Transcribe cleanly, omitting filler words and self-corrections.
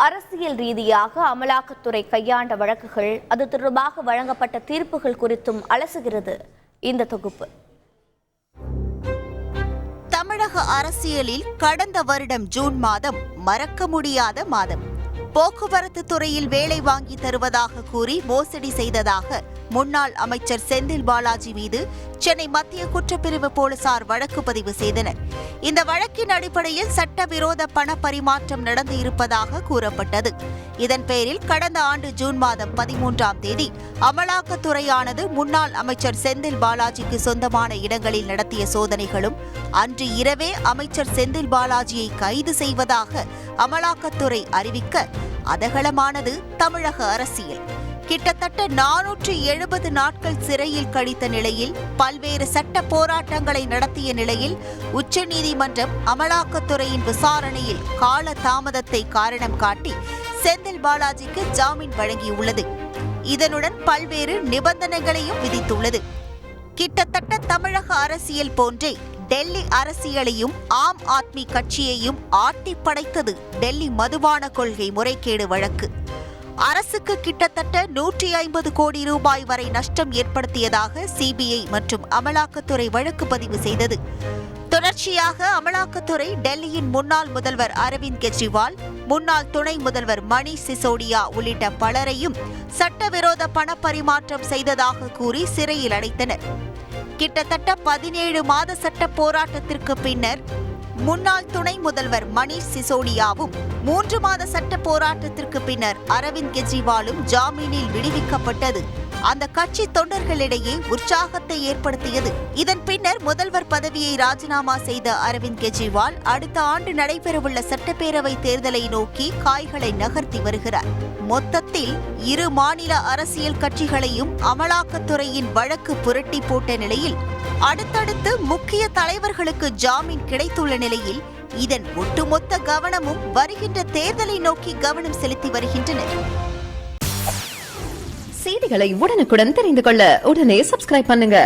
அரசியல் ரீதியாக அமலாக்கத்துறை கையாண்ட வழக்குகள், அது தொடர்பாக வழங்கப்பட்ட தீர்ப்புகள் குறித்தும் அலசுகிறது இந்த தொகுப்பு. தமிழக அரசியலில் கடந்த வருடம் ஜூன் மாதம் மறக்க முடியாத மாதம். போக்குவரத்து துறையில் வேலை வாங்கி தருவதாக கூறி மோசடி செய்ததாக முன்னாள் அமைச்சர் செந்தில் பாலாஜி மீது சென்னை மத்திய குற்றப்பிரிவு போலீசார் வழக்கு பதிவு செய்தனர். இந்த வழக்கின் அடிப்படையில் சட்டவிரோத பண பரிமாற்றம் நடந்து இருப்பதாக கூறப்பட்டது. இதன் பேரில் கடந்த ஆண்டு ஜூன் மாதம் 13ஆம் தேதி அமலாக்கத்துறையானது முன்னாள் அமைச்சர் செந்தில் பாலாஜிக்கு சொந்தமான இடங்களில் நடத்திய சோதனைகளும், அன்று இரவே அமைச்சர் செந்தில் பாலாஜியை கைது செய்வதாக அமலாக்கத்துறை அறிவிக்க அதகளமானது தமிழக அரசியல். கிட்டத்தட்ட 470 நாட்கள் சிறையில் கழித்த நிலையில், பல்வேறு சட்ட போராட்டங்களை நடத்திய நிலையில் உச்சநீதிமன்றம் அமலாக்கத்துறையின் விசாரணையில் கால தாமதத்தை காரணம் காட்டி செந்தில் பாலாஜிக்கு ஜாமீன் வழங்கியுள்ளது. இதனுடன் பல்வேறு நிபந்தனைகளையும் விதித்துள்ளது. கிட்டத்தட்ட தமிழக அரசியல் போன்றே டெல்லி அரசியலையும் ஆம் ஆத்மி கட்சியையும் ஆட்டி படைத்தது டெல்லி மதுபான கொள்கை முறைகேடு வழக்கு. அரசுக்கு கிட்டத்தட்ட 150 கோடி ரூபாய் வரை நஷ்டம் ஏற்படுத்தியதாக சிபிஐ மற்றும் அமலாக்கத்துறை வழக்கு பதிவு செய்தது. தொடர்ச்சியாக அமலாக்கத்துறை டெல்லியின் முன்னாள் முதல்வர் அரவிந்த் கெஜ்ரிவால், முன்னாள் துணை முதல்வர் மணீஷ் சிசோடியா உள்ளிட்ட பலரையும் சட்டவிரோத பண பரிமாற்றம் செய்ததாக கூறி சிறையில் அடைத்தனர். கிட்டத்தட்ட 17 மாத சட்ட போராட்டத்திற்கு பின்னர் முன்னாள் துணை முதல்வர் மணீஷ் சிசோடியாவும், 3 மாத சட்ட போராட்டத்திற்கு பின்னர் அரவிந்த் கெஜ்ரிவாலும் ஜாமீனில் விடுவிக்கப்பட்டது அந்த கட்சி தொண்டர்களிடையே உற்சாகத்தை ஏற்படுத்தியது. இதன் பின்னர் முதல்வர் பதவியை ராஜினாமா செய்த அரவிந்த் கெஜ்ரிவால் அடுத்த ஆண்டு நடைபெறவுள்ள சட்டப்பேரவை தேர்தலை நோக்கி காய்களை நகர்த்தி வருகிறார். மொத்தத்தில் இரு மாநில அரசியல் கட்சிகளையும் அமலாக்கத்துறையின் வழக்கு புரட்டி போட்ட நிலையில், அடுத்தடுத்து முக்கிய தலைவர்களுக்கு ஜாமீன் கிடைத்துள்ள நிலையில், இதன் ஒட்டுமொத்த கவனமும் வருகின்ற தேர்தலை நோக்கி கவனம் செலுத்தி வருகின்றனர். செய்திகளை உடனுக்குடன் தெரிந்து கொள்ள உடனே சப்ஸ்கிரைப் பண்ணுங்க.